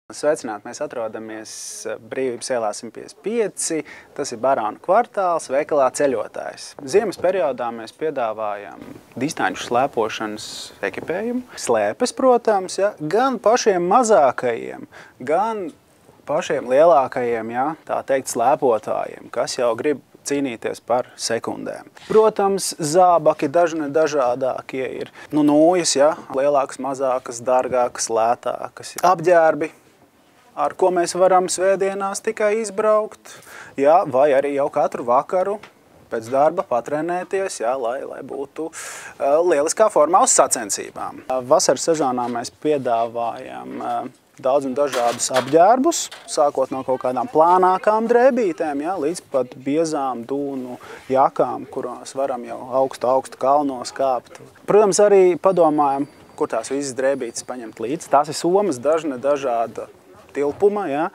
Sveicināti, mēs atrodamies Brīvības ielā 155, tas ir Barānu kvartāls, veikalā Ceļotājs. Ziemas periodā mēs piedāvājam distaņu slēpošanas ekipējumu, slēpes, protams, ja, gan pašiem mazākajiem, gan pašiem lielākajiem, ja, tā teikt, slēpotājiem, kas jau grib cīnīties par sekundēm. Protams, zābaki dažādākie ir, nūjas, ja, lielākas, mazākas, dārgākas, lētākas, apģērbi, ar ko mēs varam svētdienās tikai izbraukt, jā, vai arī jau katru vakaru pēc darba patrenēties, jā, lai būtu lieliskā formā uz sacensībām. Vasaras sezonā mēs piedāvājam daudz un dažādus apģērbus, sākot no kaut kādām plānākām drēbītēm, jā, līdz pat biezām dūnu jakām, kurās varam jau augstu kalnos kāpt. Protams, arī padomājam, kur tās visas drēbītes paņemt līdzi. Tās ir somas dažāda tilpuma, ja,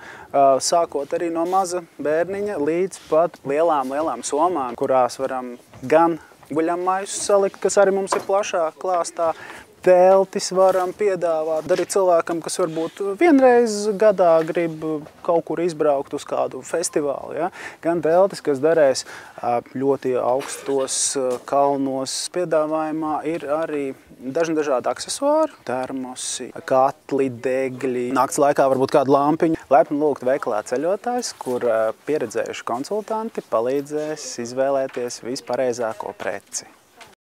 sākot arī no maza bērniņa līdz pat lielām somām, kurās varam gan guļammaisus salikt, kas arī mums ir plašāk klāstā, teltis varam piedāvāt arī cilvēkam, kas varbūt vienreiz gadā grib kaut kur izbraukt uz kādu festivālu, ja, gan teltis, kas derēs ļoti augstos kalnos. Piedāvājumā ir arī dažādi aksesuāri, termosi, katli, degļi, nakts laikā varbūt kādu lampiņu. Laipni lūgt veikalā Ceļotājs, kur pieredzējuši konsultanti palīdzēs izvēlēties vispareizāko preci.